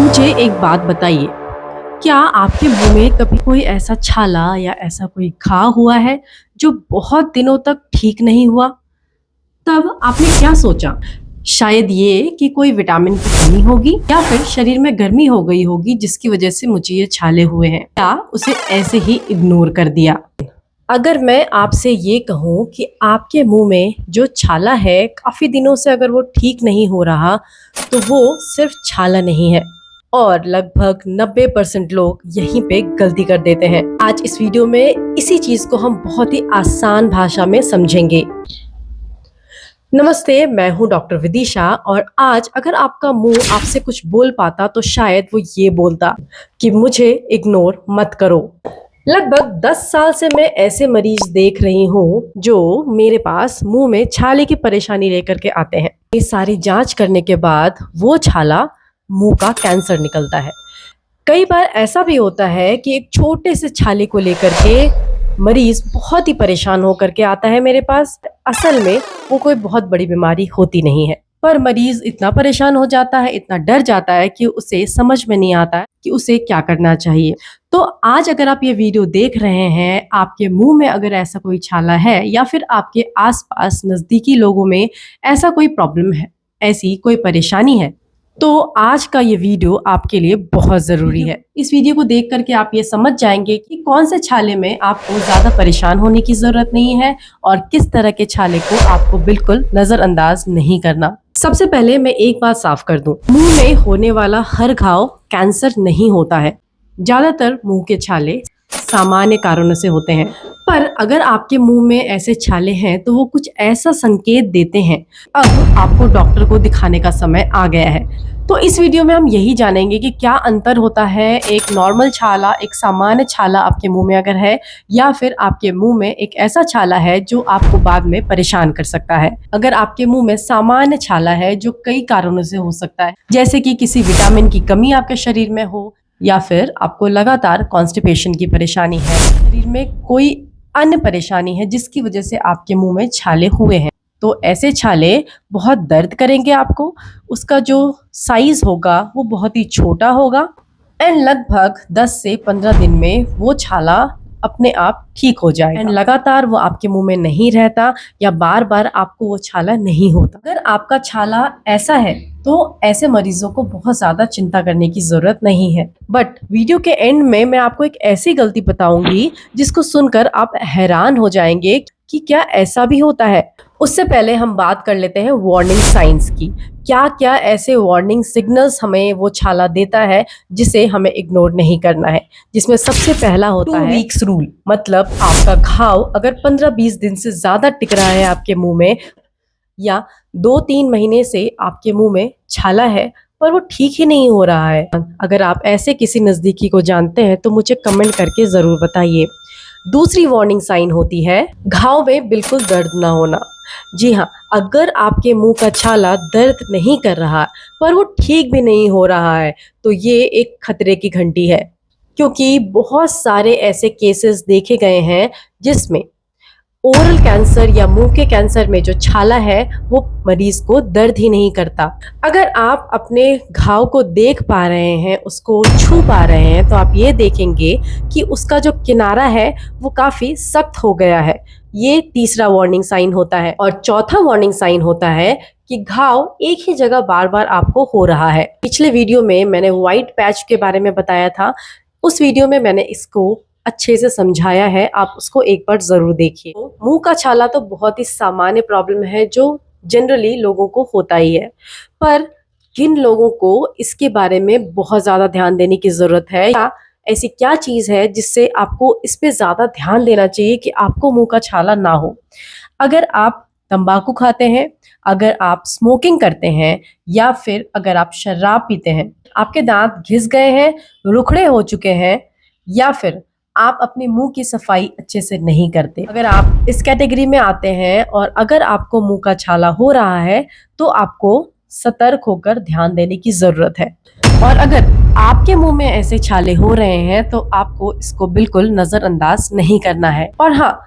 मुझे एक बात बताइए, क्या आपके मुँह में कभी कोई ऐसा छाला या ऐसा कोई घाव हुआ है, जो बहुत दिनों तक ठीक नहीं हुआ? तब आपने क्या सोचा? शायद ये कि कोई विटामिन की कमी होगी या फिर शरीर में गर्मी हो गई होगी जिसकी वजह से मुझे ये छाले हुए हैं, या उसे ऐसे ही इग्नोर कर दिया। अगर मैं आपसे ये कहूँ कि आपके मुँह में जो छाला है, काफ़ी दिनों से अगर वो ठीक नहीं हो रहा, तो वो सिर्फ़ छाला नहीं है और लगभग 90% लोग यहीं पे गलती कर देते हैं। आज इस वीडियो में इसी चीज़ को हम बहुत ही आसान भाषा में समझेंगे। नमस्ते, मैं हूँ डॉक्टर विदिशा और आज अगर आपका मुंह आपसे कुछ बोल पाता तो शायद वो ये बोलता कि मुझे इग्नोर मत करो। लगभग 10 साल से मैं ऐसे मरीज देख रही हूँ जो मेरे पास मुंह में छाले की परेशानी लेकर के आते हैं। ये सारी जांच करने के बाद वो छाला मुंह का कैंसर निकलता है। कई बार ऐसा भी होता है कि एक छोटे से छाले को लेकर के मरीज बहुत ही परेशान होकर के आता है मेरे पास। असल में वो कोई बहुत बड़ी बीमारी होती नहीं है, पर मरीज इतना परेशान हो जाता है, इतना डर जाता है कि उसे समझ में नहीं आता है कि उसे क्या करना चाहिए। तो आज अगर आप ये वीडियो देख रहे हैं, आपके मुंह में अगर ऐसा कोई छाला है या फिर आपके आसपास नजदीकी लोगों में ऐसा कोई प्रॉब्लम है, ऐसी कोई परेशानी है, तो आज का ये वीडियो आपके लिए बहुत ज़रूरी है। इस वीडियो को देख करके आप ये समझ जाएंगे कि कौन से छाले में आपको ज़्यादा परेशान होने की ज़रूरत नहीं है और किस तरह के छाले को आपको बिल्कुल नज़रअंदाज नहीं करना। सबसे पहले मैं एक बात साफ कर दूं, मुंह में होने वाला हर घाव कैंसर नहीं होता है। ज़्यादातर मुंह के छाले सामान्य कारणों से होते हैं, पर अगर आपके मुंह में ऐसे छाले हैं तो वो कुछ ऐसा संकेत देते हैं अब आपको डॉक्टर को दिखाने का समय आ गया है। तो इस वीडियो में हम यही जानेंगे कि क्या अंतर होता है एक नॉर्मल छाला, एक सामान्य छाला आपके मुंह में अगर है, या फिर आपके मुंह में एक ऐसा छाला है जो आपको बाद में परेशान कर सकता है। अगर आपके मुंह में सामान्य छाला है जो कई कारणों से हो सकता है, जैसे कि किसी विटामिन की कमी आपके शरीर में हो, या फिर आपको लगातार कॉन्स्टिपेशन की परेशानी है, शरीर में कोई अन्य परेशानी है जिसकी वजह से आपके मुंह में छाले हुए हैं, तो ऐसे छाले बहुत दर्द करेंगे आपको। उसका जो साइज होगा वो बहुत ही छोटा होगा एंड लगभग 10 से 15 दिन में वो छाला अपने आप ठीक हो जाएगा एंड लगातार वो आपके मुंह में नहीं रहता या बार बार आपको वो छाला नहीं होता। अगर आपका छाला ऐसा है तो ऐसे मरीजों को बहुत ज्यादा चिंता करने की जरूरत नहीं है। बट वीडियो के एंड में मैं आपको एक ऐसी गलती बताऊंगी जिसको सुनकर आप हैरान हो जाएंगे कि क्या ऐसा भी होता है। उससे पहले हम बात कर लेते हैं वार्निंग साइंस की। क्या क्या ऐसे वार्निंग सिग्नल्स हमें वो छाला देता है जिसे हमें इग्नोर नहीं करना है, जिसमें सबसे पहला होता है 2 वीक्स रूल। मतलब आपका घाव अगर 15-20 दिन से ज्यादा टिक रहा है आपके मुंह में, या 2-3 महीने से आपके मुंह में छाला है पर वो ठीक ही नहीं हो रहा है। अगर आप ऐसे किसी नजदीकी को जानते हैं तो मुझे कमेंट करके जरूर बताइए। दूसरी वार्निंग साइन होती है घाव में बिल्कुल दर्द ना होना। जी हाँ, अगर आपके मुंह का छाला दर्द नहीं कर रहा पर वो ठीक भी नहीं हो रहा है तो ये एक खतरे की घंटी है, क्योंकि बहुत सारे ऐसे केसेस देखे गए हैं जिसमें ओरल कैंसर या मुंह के कैंसर में जो छाला है वो मरीज को दर्द ही नहीं करता। अगर आप अपने घाव को देख पा रहे हैं, उसको छू पा रहे हैं, तो आप ये देखेंगे कि उसका जो किनारा है वो काफी सख्त हो गया है। ये तीसरा वार्निंग साइन होता है। और चौथा वार्निंग साइन होता है कि घाव एक ही जगह बार बार आपको हो रहा है। पिछले वीडियो में मैंने व्हाइट पैच के बारे में बताया था, उस वीडियो में मैंने इसको अच्छे से समझाया है, आप उसको एक बार जरूर देखिए। मुंह का छाला तो बहुत ही सामान्य प्रॉब्लम है जो जनरली लोगों को होता ही है, पर किन लोगों को इसके बारे में बहुत ज्यादा ध्यान देने की जरूरत है, या ऐसी क्या चीज है जिससे आपको इस पे ज्यादा ध्यान देना चाहिए कि आपको मुंह का छाला ना हो। अगर आप तंबाकू खाते हैं, अगर आप स्मोकिंग करते हैं, या फिर अगर आप शराब पीते हैं, आपके दांत घिस गए हैं, रुखड़े हो चुके हैं, या फिर आप अपने मुंह की सफाई अच्छे से नहीं करते, अगर आप इस कैटेगरी में आते हैं और अगर आपको मुंह का छाला हो रहा है तो आपको सतर्क होकर ध्यान देने की जरूरत है। और अगर आपके मुंह में ऐसे छाले हो रहे हैं तो आपको इसको बिल्कुल नजरअंदाज नहीं करना है। और हाँ,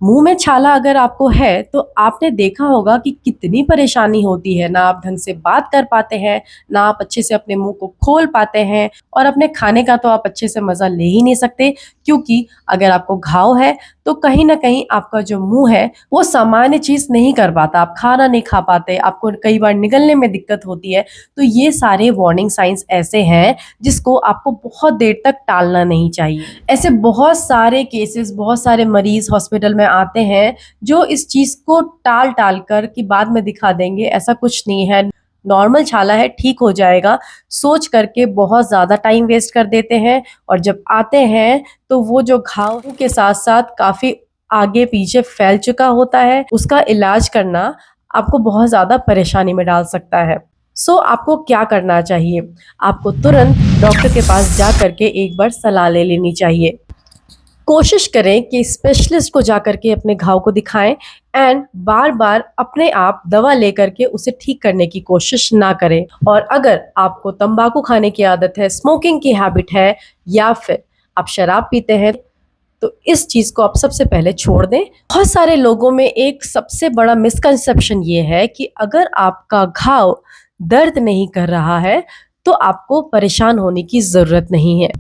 मुंह में छाला अगर आपको है तो आपने देखा होगा कि कितनी परेशानी होती है। ना आप ढंग से बात कर पाते हैं, ना आप अच्छे से अपने मुंह को खोल पाते हैं और अपने खाने का तो आप अच्छे से मजा ले ही नहीं सकते, क्योंकि अगर आपको घाव है तो कहीं ना कहीं आपका जो मुंह है वो सामान्य चीज नहीं कर पाता, आप खाना नहीं खा पाते, आपको कई बार निगलने में दिक्कत होती है। तो ये सारे वार्निंग साइंस ऐसे हैं जिसको आपको बहुत देर तक टालना नहीं चाहिए। ऐसे बहुत सारे केसेस, बहुत सारे मरीज हॉस्पिटल में आते हैं जो इस चीज को टाल टाल कर कि बाद में दिखा देंगे, ऐसा कुछ नहीं है, नॉर्मल छाला है, ठीक हो जाएगा, सोच करके बहुत ज्यादा टाइम वेस्ट कर देते हैं। और जब आते हैं तो वो जो घाव के साथ साथ काफी आगे पीछे फैल चुका होता है, उसका इलाज करना आपको बहुत ज्यादा परेशानी में डाल सकता है। आपको क्या करना चाहिए? आपको तुरंत डॉक्टर के पास जा करके एक बार सलाह ले लेनी चाहिए। कोशिश करें कि स्पेशलिस्ट को जाकर के अपने घाव को दिखाएं एंड बार बार अपने आप दवा लेकर के उसे ठीक करने की कोशिश ना करें। और अगर आपको तंबाकू खाने की आदत है, स्मोकिंग की हैबिट है, या फिर आप शराब पीते हैं, तो इस चीज को आप सबसे पहले छोड़ दें। बहुत सारे लोगों में एक सबसे बड़ा मिसकंसेप्शन ये है कि अगर आपका घाव दर्द नहीं कर रहा है तो आपको परेशान होने की जरूरत नहीं है।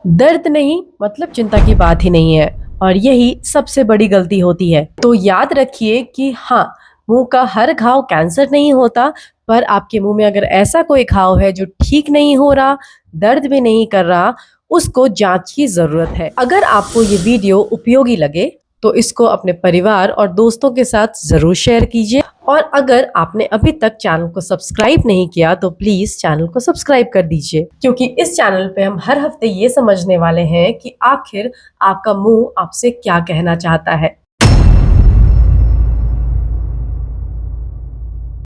दर्द नहीं मतलब चिंता की बात ही नहीं है, और यही सबसे बड़ी गलती होती है। तो याद रखिए कि हाँ, मुंह का हर घाव कैंसर नहीं होता, पर आपके मुंह में अगर ऐसा कोई घाव है जो ठीक नहीं हो रहा, दर्द भी नहीं कर रहा, उसको जांच की जरूरत है। अगर आपको ये वीडियो उपयोगी लगे तो इसको अपने परिवार और दोस्तों के साथ जरूर शेयर कीजिए। और अगर आपने अभी तक चैनल को सब्सक्राइब नहीं किया तो प्लीज चैनल को सब्सक्राइब कर दीजिए, क्योंकि इस चैनल पे हम हर हफ्ते ये समझने वाले हैं कि आखिर आपका मुंह आपसे क्या कहना चाहता है।